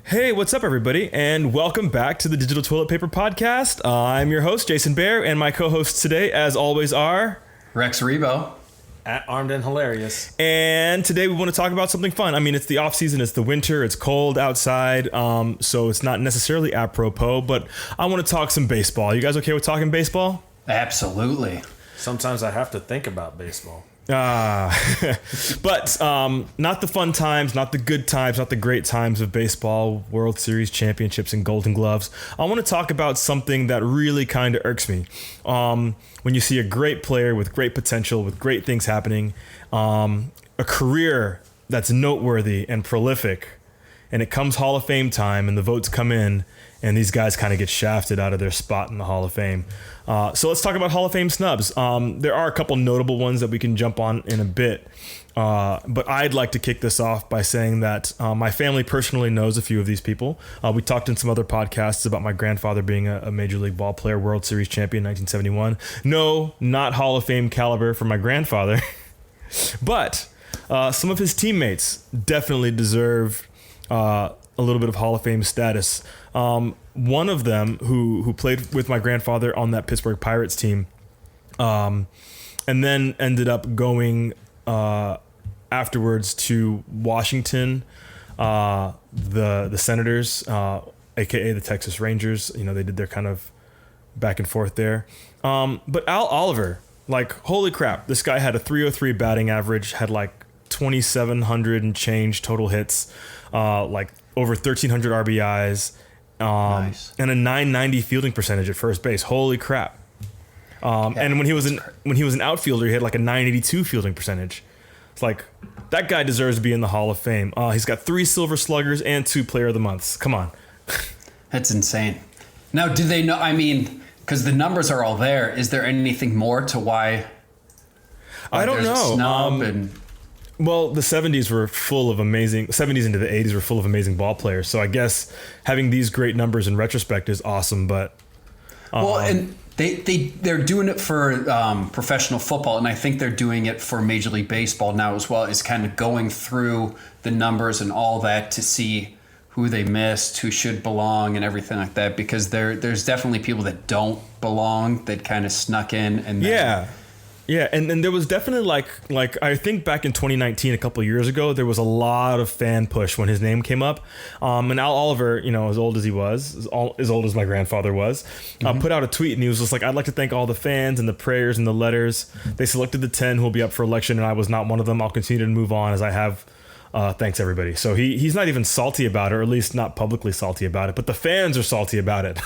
Hey, what's up, everybody, and welcome back to the Digital Toilet Paper Podcast. I'm your host, Jason Bear, and my co-hosts today, as always, are... Rex Rebo. At Armed and Hilarious. And today we want to talk about something fun. I mean, it's the off-season, it's the winter, it's cold outside, so it's not necessarily apropos, but I want to talk some baseball. You guys okay with talking baseball? Absolutely. Sometimes I have to think about baseball. But not the fun times, not the good times, not the great times of baseball, World Series championships and Golden Gloves. I want to talk about something that really kind of irks me. When you see a great player with great potential, with great things happening, a career that's noteworthy and prolific, and it comes Hall of Fame time and the votes come in, and these guys kind of get shafted out of their spot in the Hall of Fame. So let's talk about Hall of Fame snubs. There are a couple notable ones that we can jump on in a bit. But I'd like to kick this off by saying that my family personally knows a few of these people. We talked in some other podcasts about my grandfather being a Major League ball player, World Series champion in 1971. No, not Hall of Fame caliber for my grandfather. But some of his teammates definitely deserve a little bit of Hall of Fame status. One of them who played with my grandfather on that Pittsburgh Pirates team, and then ended up going afterwards to Washington, the Senators, aka the Texas Rangers. You know, they did their kind of back and forth there. But Al Oliver, like, holy crap, this guy had a .303 batting average, had like 2,700 and change total hits, like over 1,300 RBIs. Nice. And a .990 fielding percentage at first base. Holy crap! And when he was an outfielder, he had like a .982 fielding percentage. It's like, that guy deserves to be in the Hall of Fame. He's got 3 Silver Sluggers and 2 Player of the Months. Come on. That's insane. Now, do they know? I mean, because the numbers are all there. Is there anything more to why? I don't know. A snub Well, the 70s were full of amazing... 70s into the 80s were full of amazing ball players. So I guess having these great numbers in retrospect is awesome, but... well, and they're doing it for professional football, and I think they're doing it for Major League Baseball now as well, is kind of going through the numbers and all that to see who they missed, who should belong, and everything like that, because there's definitely people that don't belong that kind of snuck in. And then, Yeah, and there was definitely like I think back in 2019, a couple of years ago, there was a lot of fan push when his name came up. And Al Oliver, you know, as old as he was, as old as my grandfather was, put out a tweet, and he was just like, "I'd like to thank all the fans and the prayers and the letters. They selected the 10 who will be up for election, and I was not one of them. I'll continue to move on as I have. Thanks, everybody." So he's not even salty about it, or at least not publicly salty about it, but the fans are salty about it.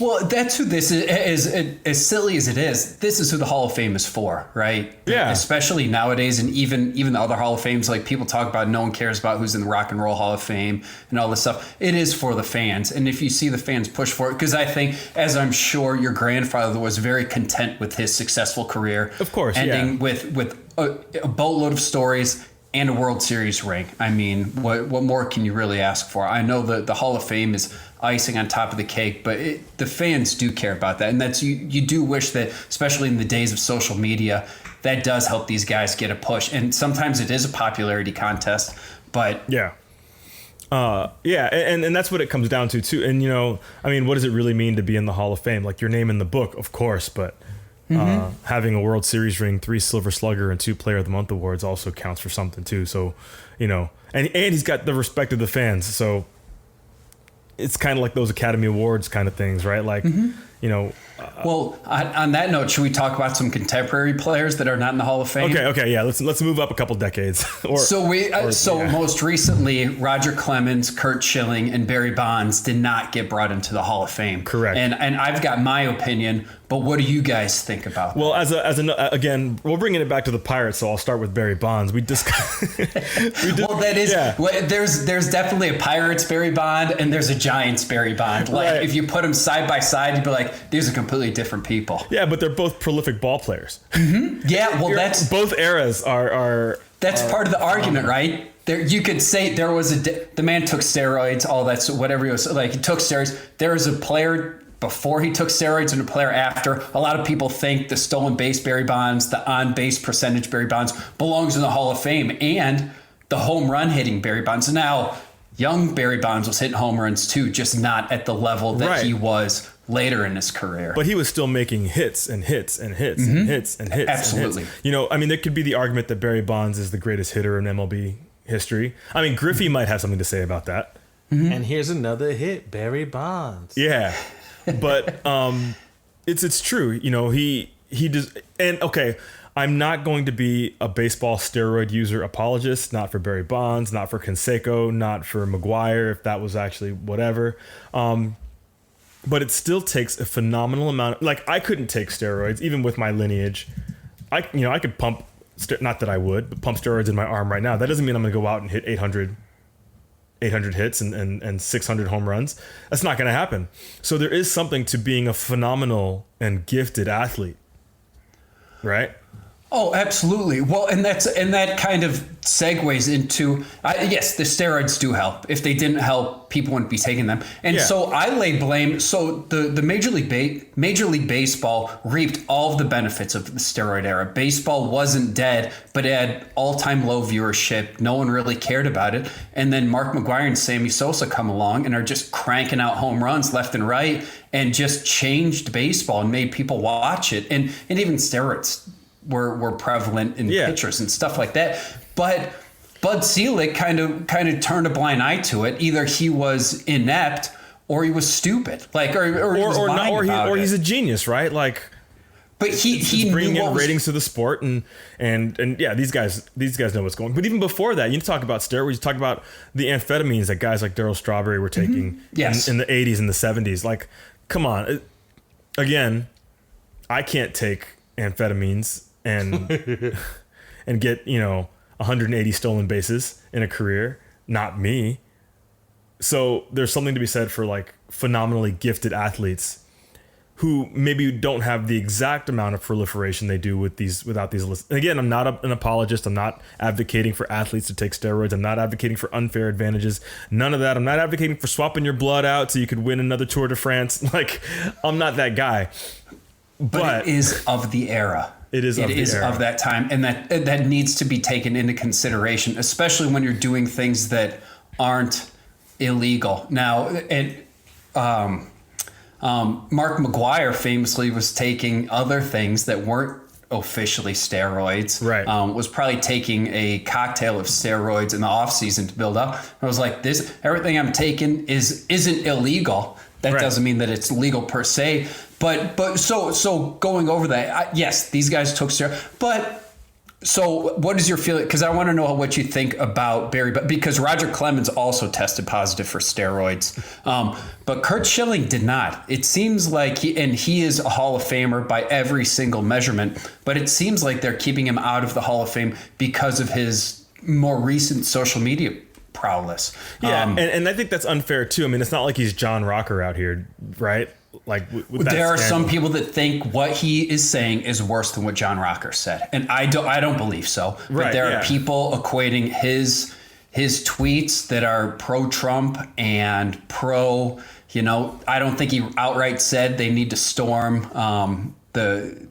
Well, that's who this is. As silly as it is, this is who the Hall of Fame is for, right? Yeah. Especially nowadays, and even the other Hall of Fames, like people talk about, no one cares about who's in the Rock and Roll Hall of Fame and all this stuff. It is for the fans, and if you see the fans push for it, because I think, as I'm sure your grandfather was very content with his successful career, of course, ending with a boatload of stories and a World Series ring. I mean, what more can you really ask for? I know the Hall of Fame is icing on top of the cake, but the fans do care about that. And that's you do wish that, especially in the days of social media, that does help these guys get a push. And sometimes it is a popularity contest, but... Yeah. And that's what it comes down to, too. And, you know, I mean, what does it really mean to be in the Hall of Fame? Like, your name in the book, of course, but... having a World Series ring, 3 Silver Slugger, and 2 Player of the Month awards also counts for something too. So, you know, and he's got the respect of the fans. So it's kind of like those Academy Awards kind of things, right? Like, you know. Well, on that note, should we talk about some contemporary players that are not in the Hall of Fame? Okay, yeah. Let's move up a couple decades. Most recently, Roger Clemens, Curt Shilling, and Barry Bonds did not get brought into the Hall of Fame. Correct. And I've got my opinion, but what do you guys think about that? Well, again, we're bringing it back to the Pirates, so I'll start with Barry Bonds. Well, that is, yeah. There's definitely a Pirates Barry Bond and there's a Giants Barry Bond. Like, right. If you put them side by side, you'd be like, these are completely different people. Yeah, but they're both prolific ball players. Mm-hmm. Yeah, well, that's both eras are. That's part of the argument, right? There, you could say there was the man took steroids, all that, so whatever he was like. He took steroids. There was a player before he took steroids and a player after. A lot of people think the stolen base Barry Bonds, the on base percentage Barry Bonds belongs in the Hall of Fame, and the home run hitting Barry Bonds. Now, young Barry Bonds was hitting home runs too, just not at the level that he was later in his career. But he was still making hits and hits and hits and hits and hits. Absolutely. And hits. You know, I mean, there could be the argument that Barry Bonds is the greatest hitter in MLB history. I mean, Griffey might have something to say about that. And here's another hit, Barry Bonds. Yeah, but it's true. You know, he does. And okay, I'm not going to be a baseball steroid user apologist. Not for Barry Bonds, not for Canseco, not for McGuire, if that was actually whatever. But it still takes a phenomenal amount. Like, I couldn't take steroids even with my lineage. I could pump. Not that I would, but pump steroids in my arm right now. That doesn't mean I'm going to go out and hit 800 hits and 600 home runs. That's not going to happen. So there is something to being a phenomenal and gifted athlete, right? Oh, absolutely. Well, and that kind of segues into yes, the steroids do help. If they didn't help, people wouldn't be taking them. And so I lay blame. So the Major League Baseball reaped all of the benefits of the steroid era. Baseball wasn't dead, but it had all-time low viewership. No one really cared about it. And then Mark McGwire and Sammy Sosa come along and are just cranking out home runs left and right, and just changed baseball and made people watch it. And even steroids were prevalent in pitchers and stuff like that. But Bud Selig kind of turned a blind eye to it. Either he was inept or he was stupid, like or he's a genius, right? Like, but he bringing knew in ratings to the sport, and yeah, these guys know what's going on. But even before that, you talk about steroids, you talk about the amphetamines that guys like Darryl Strawberry were taking in the 80s and the 70s. Like, come on, again, I can't take amphetamines and get 180 stolen bases in a career. Not me. So there's something to be said for like phenomenally gifted athletes who maybe don't have the exact amount of proliferation they do without these lists. And again, I'm not an apologist. I'm not advocating for athletes to take steroids. I'm not advocating for unfair advantages. None of that. I'm not advocating for swapping your blood out so you could win another Tour de France. Like, I'm not that guy. But it is of the era. It is of that time, and that needs to be taken into consideration, especially when you're doing things that aren't illegal. Now, Mark McGwire famously was taking other things that weren't officially steroids. Right. Was probably taking a cocktail of steroids in the off season to build up. I was like, everything I'm taking isn't illegal. That doesn't mean that it's legal per se. But so going over that, yes, these guys took steroids. But so what is your feeling? Because I want to know what you think about Barry, because Roger Clemens also tested positive for steroids. But Curt Schilling did not. It seems like he is a Hall of Famer by every single measurement, but it seems like they're keeping him out of the Hall of Fame because of his more recent social media prowess. Yeah, and I think that's unfair too. I mean, it's not like he's John Rocker out here, right? Like with there are some people that think what he is saying is worse than what John Rocker said, and I don't believe so. But there are people equating his tweets that are pro-Trump and pro. I don't think he outright said they need to storm the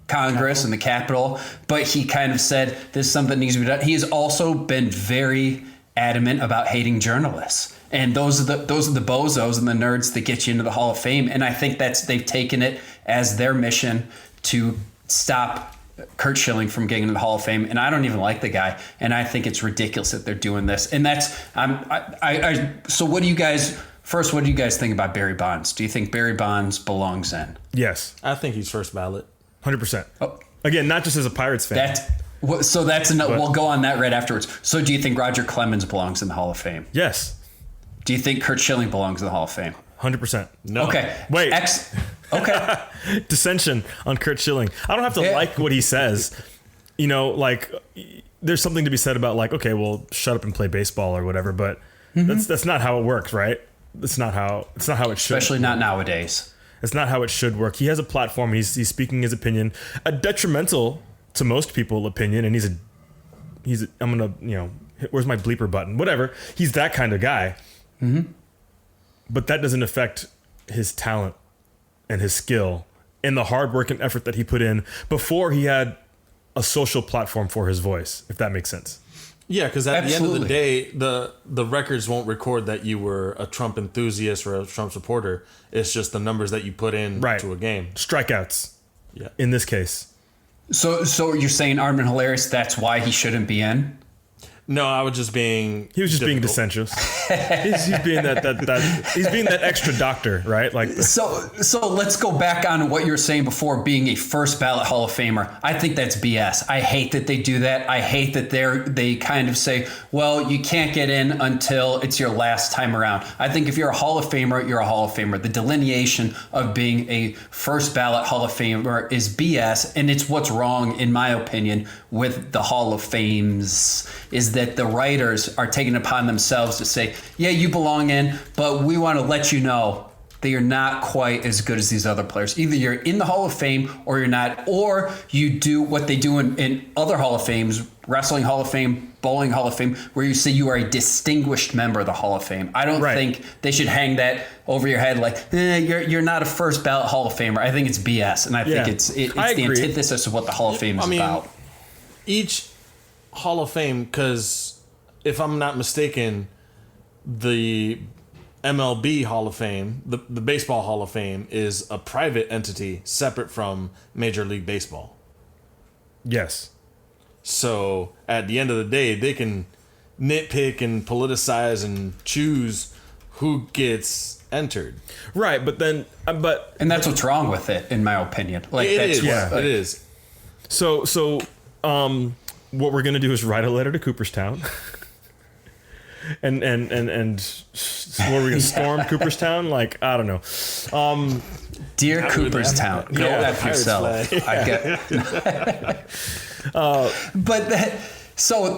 Congress and the Capitol, but he kind of said this is something that needs to be done. He has also been very adamant about hating journalists. And those are the bozos and the nerds that get you into the Hall of Fame. And I think they've taken it as their mission to stop Curt Schilling from getting into the Hall of Fame. And I don't even like the guy. And I think it's ridiculous that they're doing this. And so what do you guys think about Barry Bonds? Do you think Barry Bonds belongs in? Yes. I think he's first ballot. 100%. Oh. Again, not just as a Pirates fan. We'll go on that right afterwards. So do you think Roger Clemens belongs in the Hall of Fame? Yes. Do you think Curt Schilling belongs in the Hall of Fame? 100%. No. Okay. Wait. Okay. Dissension on Curt Schilling. I don't have to like what he says. Like, there's something to be said about like, okay, well, shut up and play baseball or whatever. But that's not how it works, right? It's not how it should. Especially not nowadays. It's not how it should work. He has a platform. He's speaking his opinion, a detrimental to most people opinion, and he's I'm gonna where's my bleeper button? Whatever. He's that kind of guy. Mm-hmm. But that doesn't affect his talent and his skill and the hard work and effort that he put in before he had a social platform for his voice, if that makes sense. Yeah, because at the end of the Absolutely. day, the records won't record that you were a Trump enthusiast or a Trump supporter. It's just the numbers that you put in Right. to a game. Strikeouts. Yeah. In this case. So you're saying Armin Hilarious, that's why he shouldn't be in? No, I was just being. He was just being difficult. dissentious. he's being he's being that extra doctor, right? Like So let's go back on what you were saying before being a first ballot Hall of Famer. I think that's BS. I hate that they do that. I hate that they kind of say, well, you can't get in until it's your last time around. I think if you're a Hall of Famer, you're a Hall of Famer. The delineation of being a first ballot Hall of Famer is BS, and it's what's wrong, in my opinion, with the Hall of Fames, is that the writers are taking it upon themselves to say, yeah, you belong in, but we want to let you know that you're not quite as good as these other players. Either you're in the Hall of Fame or you're not, or you do what they do in other Hall of Fames, Wrestling Hall of Fame, Bowling Hall of Fame, where you say you are a distinguished member of the Hall of Fame. I don't think they should hang that over your head like, you're not a first ballot Hall of Famer. I think it's BS, and I think it's the antithesis of what the Hall of Fame is about. Each Hall of Fame, because if I'm not mistaken, the MLB Hall of Fame, the Baseball Hall of Fame, is a private entity separate from Major League Baseball. yes. So at the end of the day, they can nitpick and politicize and choose who gets entered. Right, but And that's what's wrong with it, in my opinion. Like It that's is. what, It is. So what we're gonna do is write a letter to Cooperstown. and where we're gonna storm Cooperstown? Like, I don't know. Dear Cooperstown, go F yourself. flag. I get. But so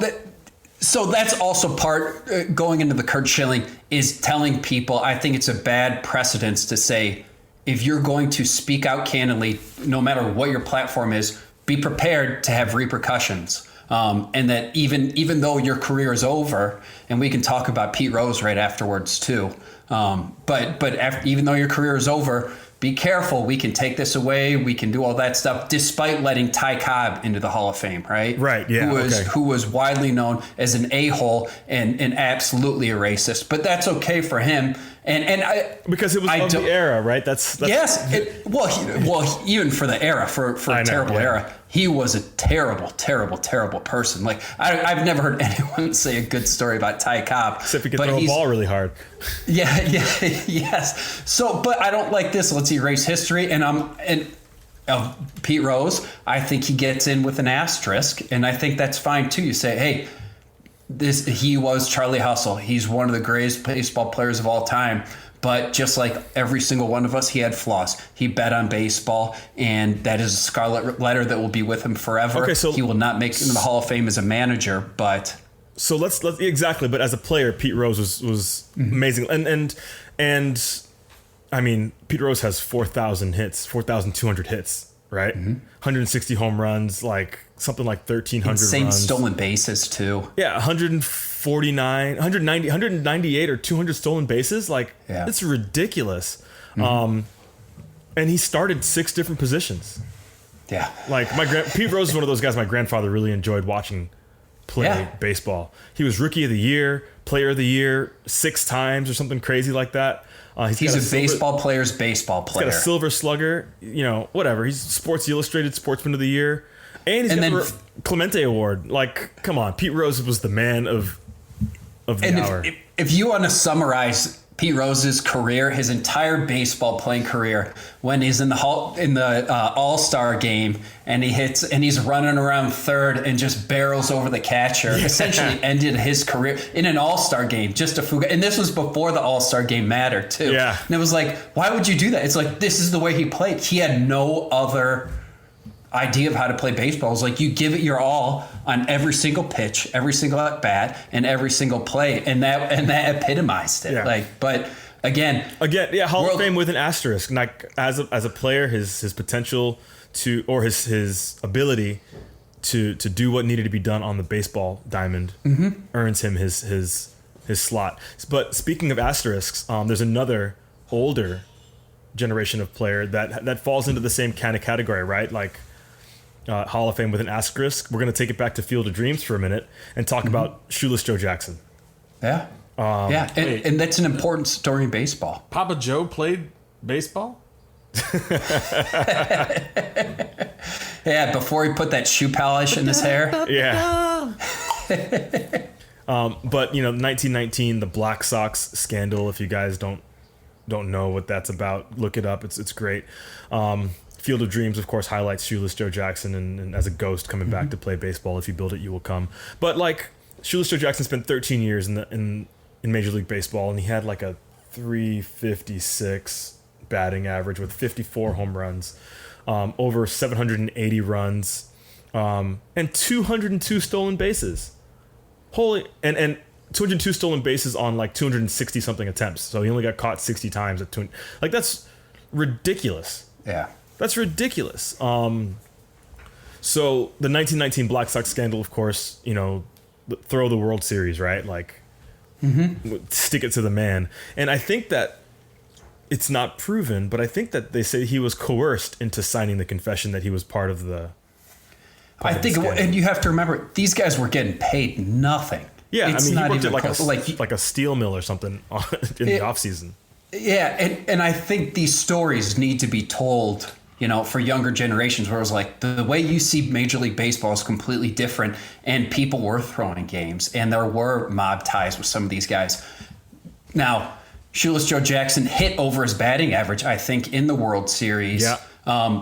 that's also part going into the Curt Schilling is telling people. I think it's a bad precedence to say if you're going to speak out candidly, no matter what your platform is, be prepared to have repercussions. And that even though your career is over, and we can talk about Pete Rose right afterwards too. Even though your career is over, be careful. We can take this away. We can do all that stuff, despite letting Ty Cobb into the Hall of Fame, right? Right, yeah, Who was widely known as an a-hole and absolutely a racist. But that's okay for him. And I Because it was of the era, right? That's yes. Even for the era, for a terrible era, he was a terrible, terrible, terrible person. Like I've never heard anyone say a good story about Ty Cobb. Except he could throw a ball really hard. Yes. So, but I don't like this. Let's erase history. And Pete Rose, I think he gets in with an asterisk, and I think that's fine too. You say, hey, he was Charlie Hustle. He's one of the greatest baseball players of all time. But just like every single one of us, he had flaws. He bet on baseball, and that is a scarlet letter that will be with him forever. Okay, so he will not make it into the Hall of Fame as a manager, but so let's exactly. But as a player, Pete Rose was amazing, and I mean, Pete Rose has 4,000 hits, 4,200 hits, right? 160 home runs, like something like 1,300 insane runs. stolen bases too. Yeah, 149, 190, 198 or 200 stolen bases. Like, it's ridiculous. And he started 6 different positions. Yeah. Like Pete Rose is one of those guys my grandfather really enjoyed watching play baseball. He was Rookie of the Year, Player of the Year 6 times or something crazy like that. He's a baseball player's baseball player. He's got a Silver Slugger, whatever. He's Sports Illustrated Sportsman of the Year. And he's got the Clemente Award. Like, come on. Pete Rose was the man of the hour. If you want to summarize Pete Rose's career, his entire baseball playing career, when he's in the All-Star game and he's running around third and just barrels over the catcher, essentially ended his career in an All-Star game. And this was before the All-Star game mattered too. Yeah. And it was like, why would you do that? It's like, this is the way he played. He had no other idea of how to play baseball. It was like, you give it your all on every single pitch, every single at bat, and every single play, and that epitomized it. Yeah. But again, Hall of Fame with an asterisk. Like as a player, his potential to, or his ability to do what needed to be done on the baseball diamond earns him his slot. But speaking of asterisks, there's another older generation of player that falls into the same kind of category, right? Like Hall of Fame with an asterisk. We're going to take it back to Field of Dreams for a minute and talk about Shoeless Joe Jackson. Yeah. And that's an important story in baseball. Papa Joe played baseball? Yeah, before he put that shoe polish in his hair. Yeah. But, 1919, the Black Sox scandal, if you guys don't know what that's about, look it up. It's great. Field of Dreams, of course, highlights Shoeless Joe Jackson and as a ghost coming back to play baseball. If you build it, you will come. But, Shoeless Joe Jackson spent 13 years in Major League Baseball, and he had a 356 batting average with 54 home runs, over 780 runs, and 202 stolen bases. And 202 stolen bases on 260 something attempts. So he only got caught 60 times at that's ridiculous. Yeah. That's ridiculous. So the 1919 Black Sox scandal, of course, throw the World Series, right? Stick it to the man. And I think that it's not proven, but I think that they say he was coerced into signing the confession that he was part of the. And you have to remember, these guys were getting paid nothing. Yeah, he worked at like a steel mill or something in the off season. Yeah, and I think these stories need to be told, for younger generations, where it was the way you see Major League Baseball is completely different, and people were throwing games, and there were mob ties with some of these guys. Now, Shoeless Joe Jackson hit over his batting average, I think, in the World Series. Yeah.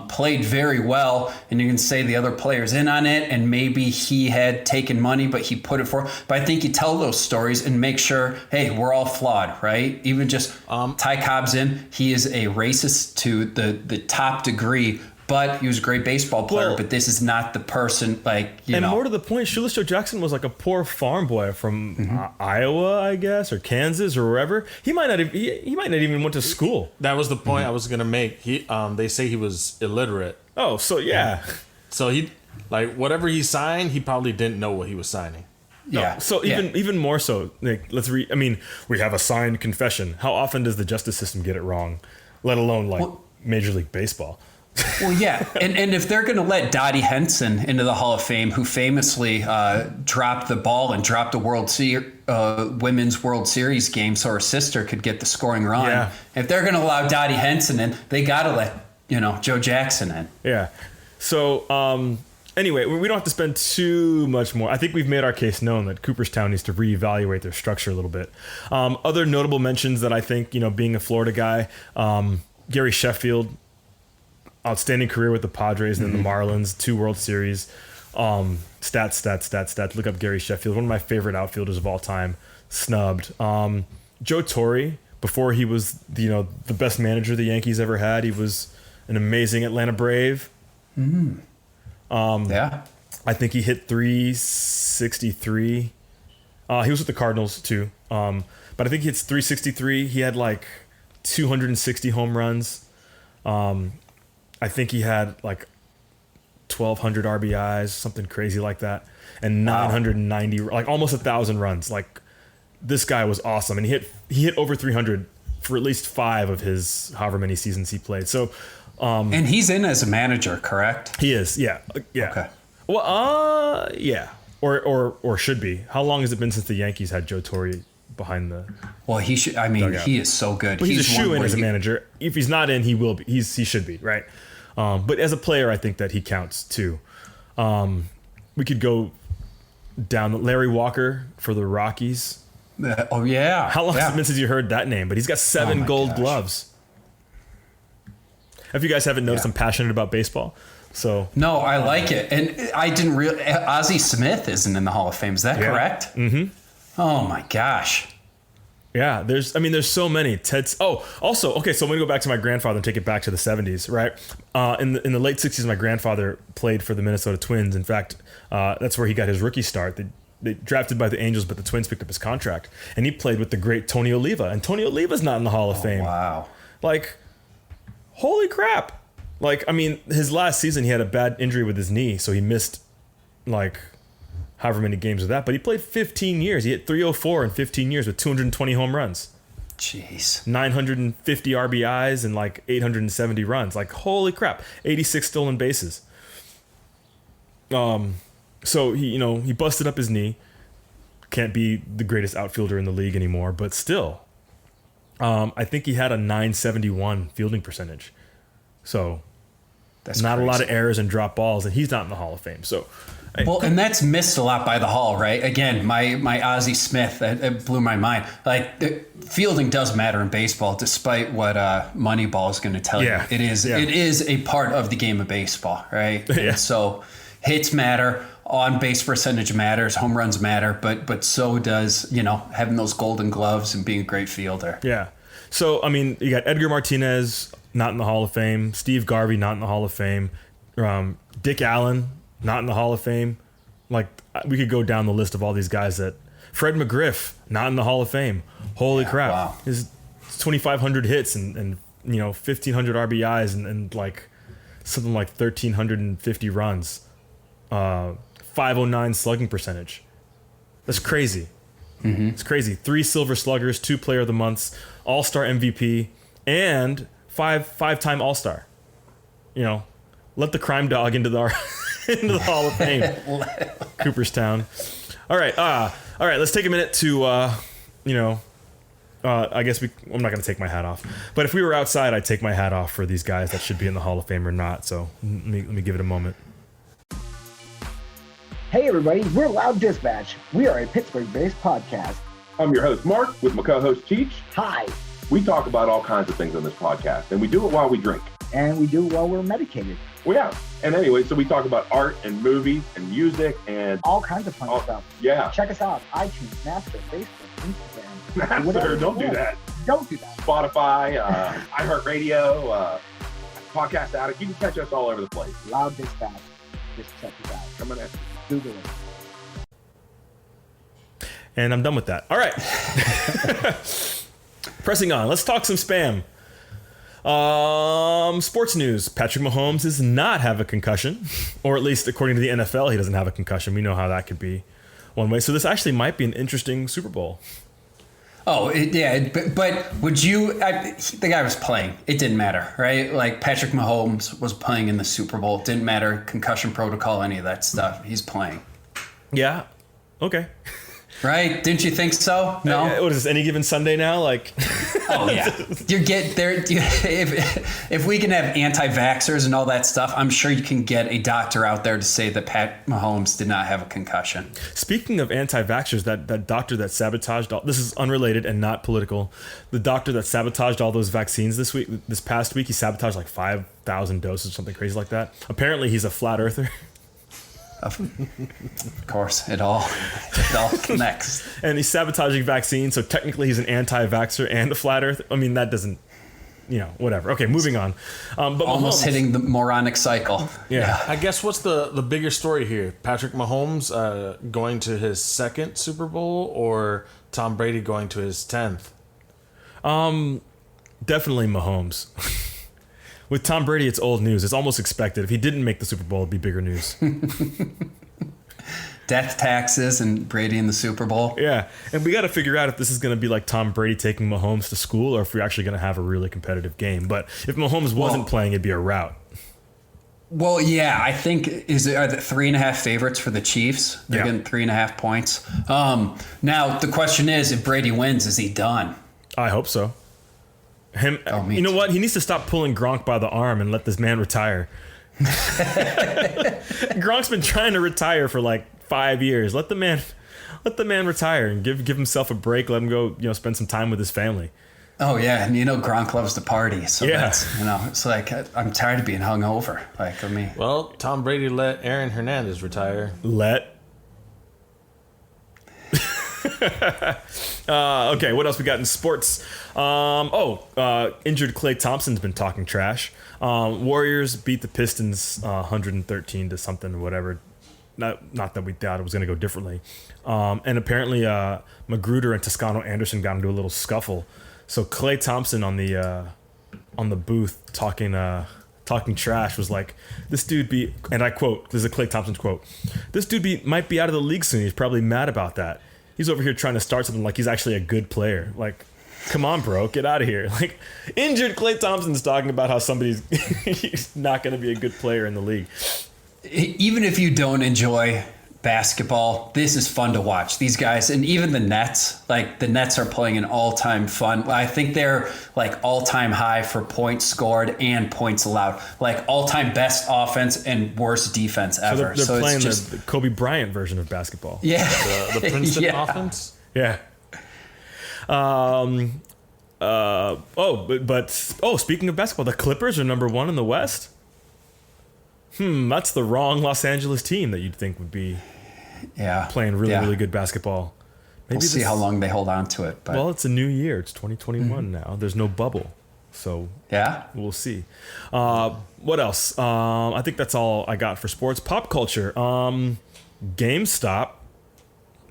Played very well, and you can say the other players in on it, and maybe he had taken money, but he put it for. But I think you tell those stories and make sure, hey, we're all flawed, right? Even just Ty Cobb's in, he is a racist to the top degree, but he was a great baseball player. But this is not the person, And more to the point, Shoeless Joe Jackson was a poor farm boy from Iowa, I guess, or Kansas, or wherever. He might not even went to school. That was the point I was gonna make. They say he was illiterate. Oh, so yeah. So he, whatever he signed, he probably didn't know what he was signing. Yeah. No, so even more so, let's read. I mean, we have a signed confession. How often does the justice system get it wrong? Let alone Major League Baseball. Well, yeah, and if they're going to let Dottie Henson into the Hall of Fame, who famously dropped the ball and dropped a women's World Series game so her sister could get the scoring run, if they're going to allow Dottie Henson in, they got to let Joe Jackson in. Yeah. So anyway, we don't have to spend too much more. I think we've made our case known that Cooperstown needs to reevaluate their structure a little bit. Other notable mentions that I think, being a Florida guy, Gary Sheffield. Outstanding career with the Padres and then the Marlins, 2 World Series. Stats. Look up Gary Sheffield, one of my favorite outfielders of all time, snubbed. Joe Torre, before he was the best manager the Yankees ever had, he was an amazing Atlanta Brave. Yeah. I think he hit 363. He was with the Cardinals too. But I think he hits 363. He had 260 home runs. I think he had 1,200 RBIs, something crazy like that, and 990, almost 1,000 runs. This guy was awesome, and he hit over 300 for at least 5 of his however many seasons he played. So, and he's in as a manager, correct? He is, yeah. Okay. Well, yeah, or should be. How long has it been since the Yankees had Joe Torre behind the? Well, he should. I mean, dugout. He is so good. But he's a shoe-in as a manager. If he's not in, he will be. He should be, right? But as a player, I think that he counts too. We could go down Larry Walker for the Rockies. Oh yeah. How long has it been since you heard that name? But he's got 7 Gold Gloves. If you guys haven't noticed, I'm passionate about baseball. So no, I like it, and I didn't realize Ozzie Smith isn't in the Hall of Fame. Is that correct? Mm-hmm. Oh my gosh. Yeah, there's so many. Also, okay, so I'm going to go back to my grandfather and take it back to the 70s, right? In the late 60s, my grandfather played for the Minnesota Twins. In fact, that's where he got his rookie start. They drafted by the Angels, but the Twins picked up his contract. And he played with the great Tony Oliva. And Tony Oliva's not in the Hall of Fame. Wow. Holy crap. His last season, he had a bad injury with his knee, so he missed, however many games of that, but he played 15 years. He hit 304 in 15 years with 220 home runs. Jeez. 950 RBIs and 870 runs. Holy crap. 86 stolen bases. So he busted up his knee. Can't be the greatest outfielder in the league anymore, but still, I think he had a .971 fielding percentage. So That's not crazy. a lot of errors and drop balls, and he's not in the Hall of Fame. So. Well, and that's missed a lot by the Hall, right? Again, my Ozzie Smith, that blew my mind. Like, fielding does matter in baseball, despite what Moneyball is going to tell Yeah. you. It is a part of the game of baseball, right? Yeah. And so hits matter, on base percentage matters, home runs matter, but so does having those Golden Gloves and being a great fielder. Yeah. So, I mean, you got Edgar Martinez, not in the Hall of Fame. Steve Garvey, not in the Hall of Fame. Dick Allen, not in the Hall of Fame. Like, we could go down the list of all these guys that... Fred McGriff, not in the Hall of Fame. Holy crap. Wow. His 2,500 hits and 1,500 RBIs and like something like 1,350 runs. 509 slugging percentage. That's crazy. Mm-hmm. It's crazy. 3 Silver Sluggers, 2 Player of the Months, All-Star MVP, and five-time All-Star. Let the crime dog into the Hall of Fame. Cooperstown. All right. Let's take a minute to, I guess I'm not going to take my hat off. But if we were outside, I'd take my hat off for these guys that should be in the Hall of Fame or not. So let me give it a moment. Hey everybody, we're Loud Dispatch. We are a Pittsburgh-based podcast. I'm your host, Mark, with my co-host, Cheech. Hi. We talk about all kinds of things on this podcast, and we do it while we drink. And we do it while we're medicated. Well, yeah. And anyway, so we talk about art and movies and music and... all kinds of fun stuff. Yeah. Check us out. iTunes, Napster, Facebook, Instagram. Napster, don't do that. Don't do that. Spotify, iHeartRadio, Podcast Addict. You can catch us all over the place. Loud Dispatch. Just check it out. Come on in. Google it. And I'm done with that. All right. Pressing on. Let's talk some spam. Sports news. Patrick Mahomes does not have a concussion, or at least according to the NFL, he doesn't have a concussion. We know how that could be one way. So this actually might be an interesting Super Bowl. Oh, but would you... the guy was playing. It didn't matter, right? Like, Patrick Mahomes was playing in the Super Bowl. It didn't matter, concussion protocol, any of that stuff. He's playing. Yeah. Okay. Right? Didn't you think so? No? What is this, any given Sunday now? Like... Oh, yeah. If we can have anti-vaxxers and all that stuff, I'm sure you can get a doctor out there to say that Pat Mahomes did not have a concussion. Speaking of anti-vaxxers, that doctor that sabotaged all... This is unrelated and not political. The doctor that sabotaged all those vaccines this past week, he sabotaged like 5,000 doses or something crazy like that. Apparently, he's a flat earther. Of course, it all connects. And he's sabotaging vaccines, so technically he's an anti-vaxxer and a flat earth. I mean, that doesn't, whatever. Okay, moving on. But almost Mahomes, hitting the moronic cycle. Yeah. I guess what's the bigger story here? Patrick Mahomes going to his 2nd Super Bowl, or Tom Brady going to his 10th? Definitely Mahomes. With Tom Brady, it's old news. It's almost expected. If he didn't make the Super Bowl, it'd be bigger news. Death taxes and Brady in the Super Bowl. Yeah. And we got to figure out if this is going to be like Tom Brady taking Mahomes to school, or if we're actually going to have a really competitive game. But if Mahomes wasn't playing, it'd be a rout. Well, yeah, I think are the 3.5 favorites for the Chiefs? They're getting 3.5 points. Now the question is, if Brady wins, is he done? I hope so. You know too. what? He needs to stop pulling Gronk by the arm and let this man retire. Gronk's been trying to retire for like 5 years. Let the man retire and give himself a break. Let him go, spend some time with his family. Oh yeah, and Gronk loves to party, so that's it's like I'm tired of being hungover. Like Well, Tom Brady let Aaron Hernandez retire. Okay, what else we got in sports? Injured Klay Thompson's been talking trash. Warriors beat the Pistons 113 to something, whatever. Not that we thought it was going to go differently. And apparently Magruder and Toscano Anderson got into a little scuffle. So Klay Thompson on the booth talking trash was like, this dude and I quote, this is a Klay Thompson quote, this dude might be out of the league soon. He's probably mad about that. He's over here trying to start something like he's actually a good player. Like, come on, bro, get out of here. Like, injured Klay Thompson's talking about how somebody's he's not going to be a good player in the league. even if you don't enjoy basketball, this is fun to watch. These guys, and even the Nets, like the Nets are playing an all-time fun. I think they're like all-time high for points scored and points allowed, like all-time best offense and worst defense ever. So they're playing it's the Kobe Bryant version of basketball. yeah, The Princeton Yeah. offense. Yeah. Speaking of basketball, the Clippers are number 1 in the West. That's the wrong Los Angeles team that you'd think would be playing really good basketball. Maybe We'll see how long they hold on to it. But Well, it's a new year. It's 2021 now. There's no bubble, so yeah, we'll see. What else? I think that's all I got for sports. Pop culture. GameStop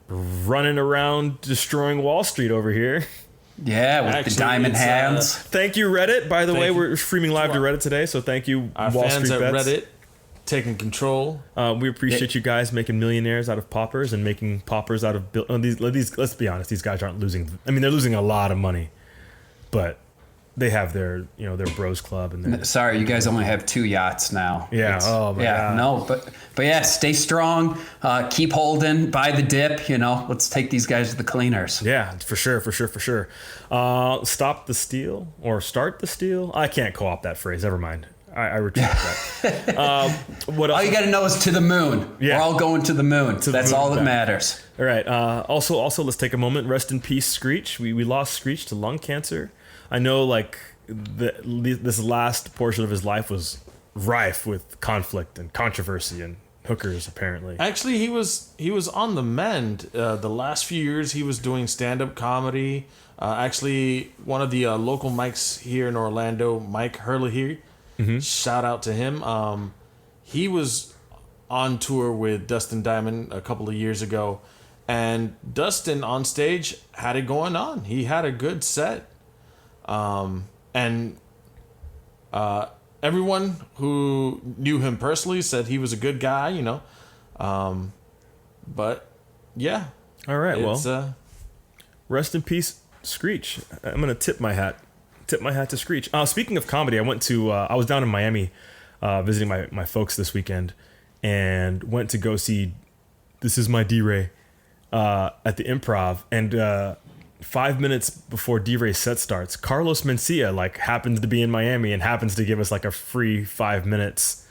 running around destroying Wall Street over here. yeah, with Actually, the diamond it's, hands. Thank you, Reddit. By the way, you. we're streaming live to Reddit today, so thank you, Our Wall fans Street at Bets. Reddit taking control. We appreciate you guys making millionaires out of paupers and making paupers out of these. Let's be honest; these guys aren't losing. I mean, they're losing a lot of money, but they have their bros club and their, Sorry, you guys only have 2 yachts now. Yeah. It's- Oh, my God. No, but yeah, stay strong. Keep holding. Buy the dip. Let's take these guys to the cleaners. yeah, for sure. Stop the steal or start the steal. I can't co-opt that phrase. Never mind. I retract that. What else? All you got to know is to the moon. Yeah. We're all going to the moon. the That's moon all that back. matters. All right. Also, let's take a moment. Rest in peace, Screech. We lost Screech to lung cancer. I know, like this last portion of his life was rife with conflict and controversy and hookers. Apparently, Actually, he was on the mend. The last few years, he was doing stand-up comedy. Actually, one of the local mics here in Orlando, Mike Herlihy, shout out to him. He was on tour with Dustin Diamond a couple of years ago, and Dustin on stage had it going on. He had a good set. And everyone who knew him personally said he was a good guy, but yeah. all right. It's, Well, rest in peace, Screech. I'm gonna tip my hat to Screech. Speaking of comedy, I was down in Miami visiting my folks this weekend, and went to go see This Is My D-Ray at the Improv, and 5 minutes before D-Ray's set starts, Carlos Mencia happens to be in Miami and happens to give us a free 5 minutes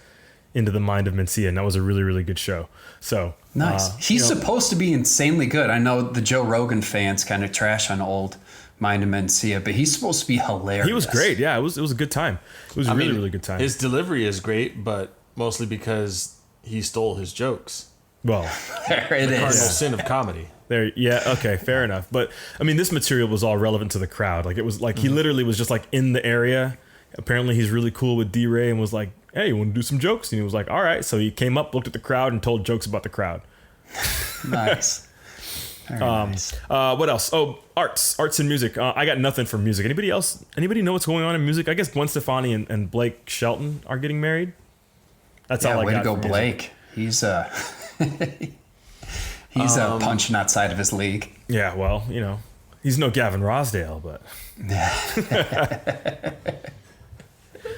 into the mind of Mencia, and that was a really, really good show. So Nice. He's supposed to be insanely good. I know the Joe Rogan fans kind of trash on old Mind of Mencia, but he's supposed to be hilarious. he was great. Yeah, it was a good time. It was a really good time. His delivery is great, but mostly because he stole his jokes. Well, There it Cardinal is. sin of comedy. there. Yeah. Okay. Fair enough. But I mean, this material was all relevant to the crowd. It was he literally was just in the area. Apparently, he's really cool with D-Ray and was like, "Hey, you want to do some jokes?" And he was like, "All right." So he came up, looked at the crowd, and told jokes about the crowd. Nice. Very nice. What else? Oh, arts and music. I got nothing for music. Anybody else? Anybody know what's going on in music? I guess Gwen Stefani and Blake Shelton are getting married. That's all I way got. to go, for music. Blake. He's he's punching outside of his league. Yeah. Well, he's no Gavin Rosdale, but.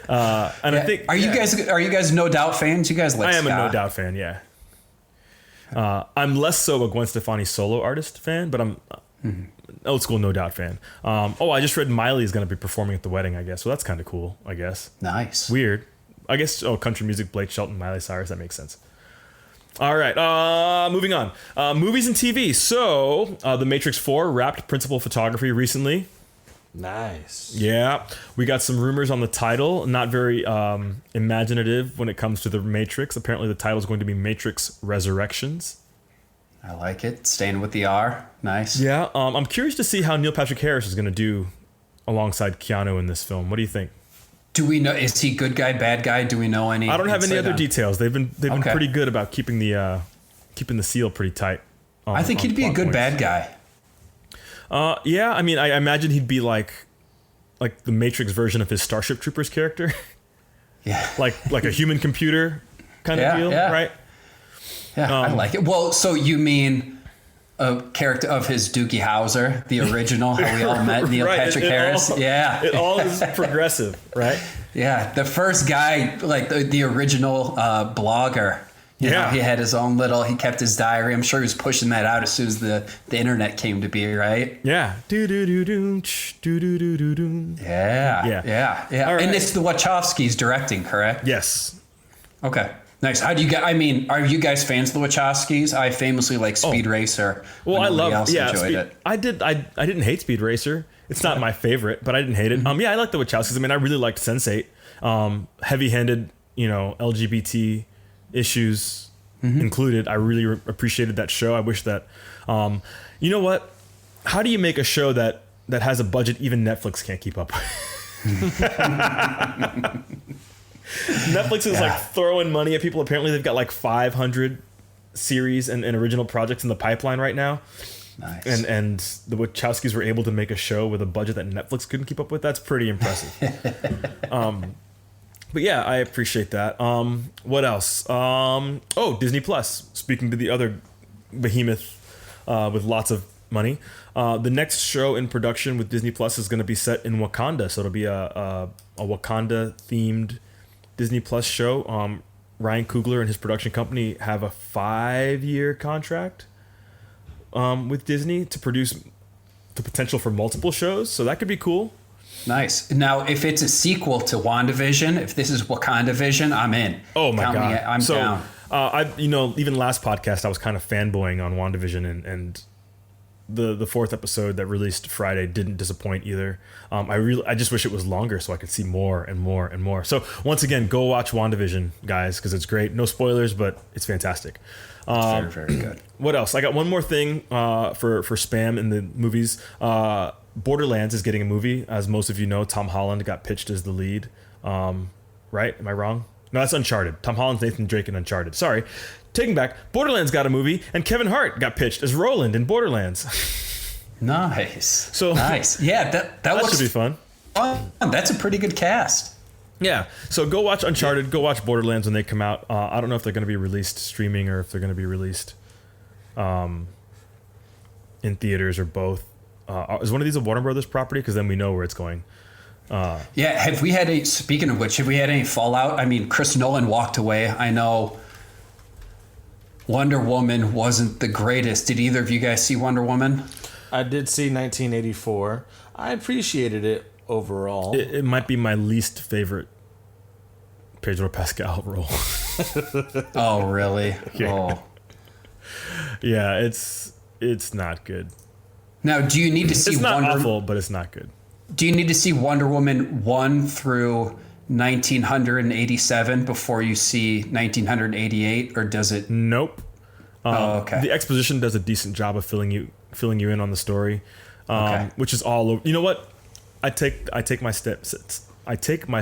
And I think Are you guys No Doubt fans? You guys like I am ska? a No Doubt fan. Yeah. I'm less so a Gwen Stefani solo artist fan, but I'm old school No Doubt fan. I just read Miley is going to be performing at the wedding, I guess. So that's kind of cool, I guess. Nice. Weird. I guess, country music, Blake Shelton, Miley Cyrus, that makes sense. All right, moving on. Movies and TV. So, The Matrix 4 wrapped principal photography recently. Nice. Yeah, we got some rumors on the title. Not very imaginative when it comes to The Matrix. Apparently, the title is going to be Matrix Resurrections. I like it. Staying with the R. Nice. Yeah, I'm curious to see how Neil Patrick Harris is going to do alongside Keanu in this film. What do you think? Do we know? Is he good guy, bad guy? Do we know any? I don't have any insight other on- details. They've been Okay. pretty good about keeping the seal pretty tight. I think he'd be a plot good points. bad guy. Yeah, I mean, I imagine he'd be like the Matrix version of his Starship Troopers character, Yeah. like a human computer kind of Yeah, deal, yeah. right? Yeah, I like it. Well, so you mean a character of his Doogie Howser, the original, how we all met Neil Right, Patrick it Harris? all- Yeah. It all is progressive, right? Yeah, the first guy, like the original blogger You Yeah. know, he had his own little, he kept his diary. I'm sure he was pushing that out as soon as the internet came to be, right? Yeah. Do do do do do do do do do. Yeah. Yeah. Yeah. All right. And it's the Wachowskis directing, correct? Yes. Okay. Nice. How do you get, I mean, are you guys fans of the Wachowskis? I famously like Speed Racer. Well, I Nobody love. else Yeah, enjoyed it. I didn't hate Speed Racer. It's not my favorite, but I didn't hate it. Yeah, I like the Wachowskis. I mean, I really liked Sense8. Heavy-handed, LGBT issues included. I really appreciated that show. I wish that. You know what? How do you make a show that has a budget even Netflix can't keep up with? Netflix is like throwing money at people. Apparently, they've got like 500 series and original projects in the pipeline right now. Nice. And the Wachowskis were able to make a show with a budget that Netflix couldn't keep up with. That's pretty impressive. But yeah, I appreciate that. What else? Disney Plus. Speaking to the other behemoth with lots of money, the next show in production with Disney Plus is going to be set in Wakanda. So it'll be a Wakanda themed Disney Plus show. Ryan Coogler and his production company have a 5-year contract with Disney to produce the potential for multiple shows. So that could be cool. Nice. Now, if it's a sequel to WandaVision, if this is WakandaVision, I'm in. Oh my God. I'm down. Even last podcast, I was kind of fanboying on WandaVision, and the fourth episode that released Friday didn't disappoint either. I just wish it was longer so I could see more and more and more. So once again, go watch WandaVision, guys, because it's great. No spoilers, but it's fantastic. Very, very good. What else? I got one more thing for spam in the movies. Borderlands is getting a movie. As most of you know, Tom Holland got pitched as the lead. Right? Am I wrong? No, that's Uncharted. Tom Holland's Nathan Drake in Uncharted. Sorry. Taking back, Borderlands got a movie, and Kevin Hart got pitched as Roland in Borderlands. Nice. So nice. Yeah, that should be fun. That's a pretty good cast. Yeah. So go watch Uncharted. Go watch Borderlands when they come out. I don't know if they're going to be released streaming or if they're going to be released in theaters or both. Is one of these a Warner Brothers property? Because then we know where it's going. Yeah. Speaking of which, have we had any fallout? I mean, Chris Nolan walked away. I know Wonder Woman wasn't the greatest. Did either of you guys see Wonder Woman? I did see 1984. I appreciated it overall. It might be my least favorite Pedro Pascal role. Oh, really? Yeah. Oh. Yeah, it's not good. Now, do you need to see It's not awful, but it's not good. Do you need to see Wonder Woman 1 through 1987 before you see 1988, or does it? Nope. Okay. The exposition does a decent job of filling you in on the story, which is all over. You know what? I take my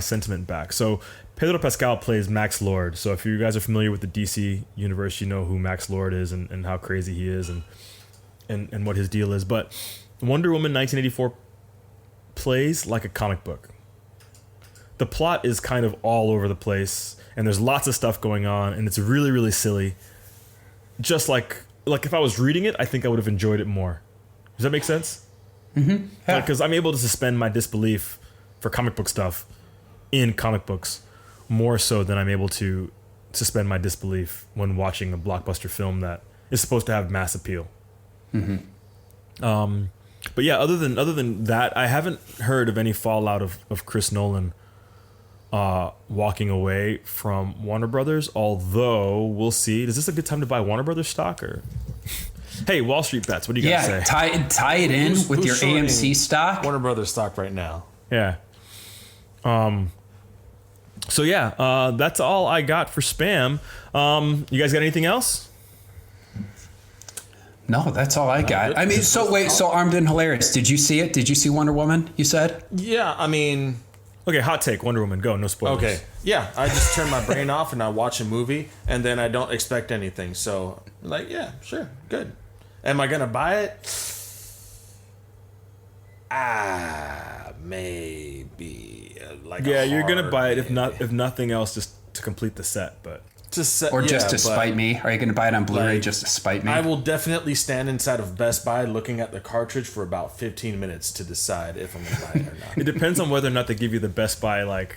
sentiment back. So Pedro Pascal plays Max Lord. So if you guys are familiar with the DC universe, you know who Max Lord is and how crazy he is and what his deal is. But Wonder Woman 1984 plays like a comic book. The plot is kind of all over the place, and there's lots of stuff going on, and it's really, really silly. Just like if I was reading it, I think I would have enjoyed it more. Does that make sense? Mm-hmm. Yeah. Because I'm able to suspend my disbelief for comic book stuff in comic books more so than I'm able to suspend my disbelief when watching a blockbuster film that is supposed to have mass appeal. Mm-hmm. But yeah, other than that, I haven't heard of any fallout of Chris Nolan walking away from Warner Brothers, although we'll see. Is this a good time to buy Warner Brothers stock, or hey, Wall Street Bets, what do you guys say? Tie it in with your shorting AMC stock. Warner Brothers stock right now. Yeah. So yeah, that's all I got for spam. You guys got anything else? No, that's all I got. I mean, so Armed and Hilarious, did you see it? Did you see Wonder Woman, you said? Yeah, I mean... Okay, hot take, Wonder Woman, go, no spoilers. Okay, yeah, I just turn my brain off and I watch a movie, and then I don't expect anything. So, like, yeah, sure, good. Am I going to buy it? Maybe. Yeah, you're going to buy it if nothing else, just to complete the set, but... Just to spite me? Are you going to buy it on Blu-ray just to spite me? I will definitely stand inside of Best Buy looking at the cartridge for about 15 minutes to decide if I'm going to buy it or not. It depends on whether or not they give you the Best Buy like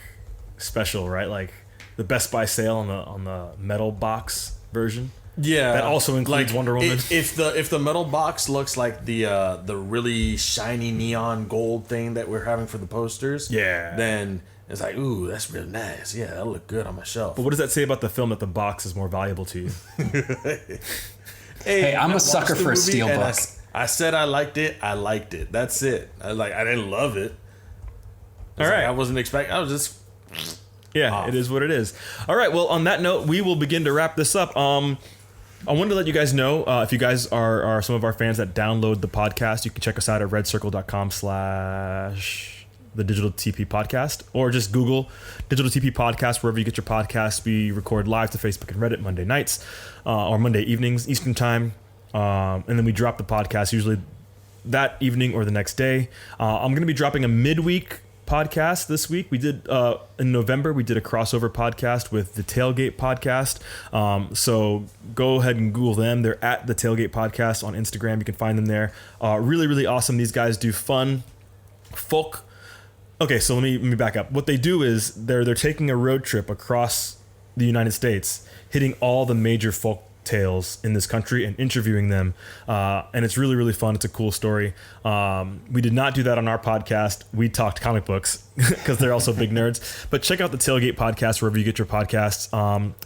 special, right? Like the Best Buy sale on the metal box version. Yeah, That also includes Wonder Woman. If the metal box looks like the really shiny neon gold thing that we're having for the posters, then it's like, ooh, that's real nice. Yeah, that'll look good on my shelf. But what does that say about the film that the box is more valuable to you? Hey, I'm a sucker for a steelbook. I said I liked it. I liked it. That's it. I didn't love it. All right. I wasn't expecting. I was just. Yeah, It is what it is. All right. Well, on that note, we will begin to wrap this up. I wanted to let you guys know, if you guys are some of our fans that download the podcast, you can check us out at redcircle.com/the Digital TP Podcast, or just Google Digital TP Podcast wherever you get your podcasts. We record live to Facebook and Reddit Monday nights or Monday evenings Eastern time, and then we drop the podcast usually that evening or the next day. I'm going to be dropping a midweek podcast this week. We did in November we did a crossover podcast with the Tailgate Podcast, so go ahead and Google them. They're at the Tailgate Podcast on Instagram. You can find them there. Really awesome. These guys do fun folk. Okay, so let me back up. What they do is they're taking a road trip across the United States, hitting all the major folk tales in this country and interviewing them, and it's really fun. It's a cool story. We did not do that on our podcast. We talked comic books because they're also big nerds, but check out the Tailgate Podcast wherever you get your podcasts,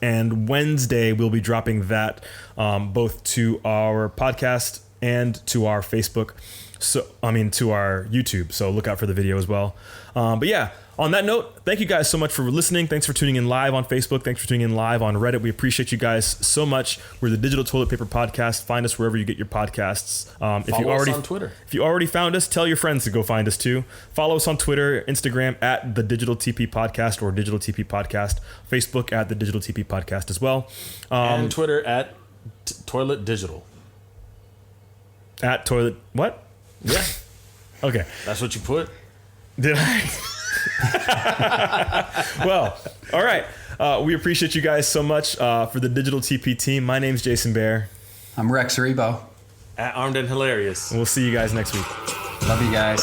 and Wednesday we'll be dropping that both to our podcast and to our Facebook, to our YouTube, so look out for the video as well. But yeah, on that note, thank you guys so much for listening. Thanks for tuning in live on Facebook. Thanks for tuning in live on Reddit. We appreciate you guys so much. We're the Digital Toilet Paper Podcast. Find us wherever you get your podcasts. Follow us on Twitter. If you already found us, tell your friends to go find us too. Follow us on Twitter, Instagram at the Digital TP Podcast or Digital TP Podcast. Facebook at the Digital TP Podcast as well. And Twitter at Toilet Digital. At Toilet what? Yeah. Okay. That's what you put? Did I? Well, all right. We appreciate you guys so much for the Digital TP team. My name's Jason Bear. I'm Rex Rebo. At Armed and Hilarious. And we'll see you guys next week. Love you guys.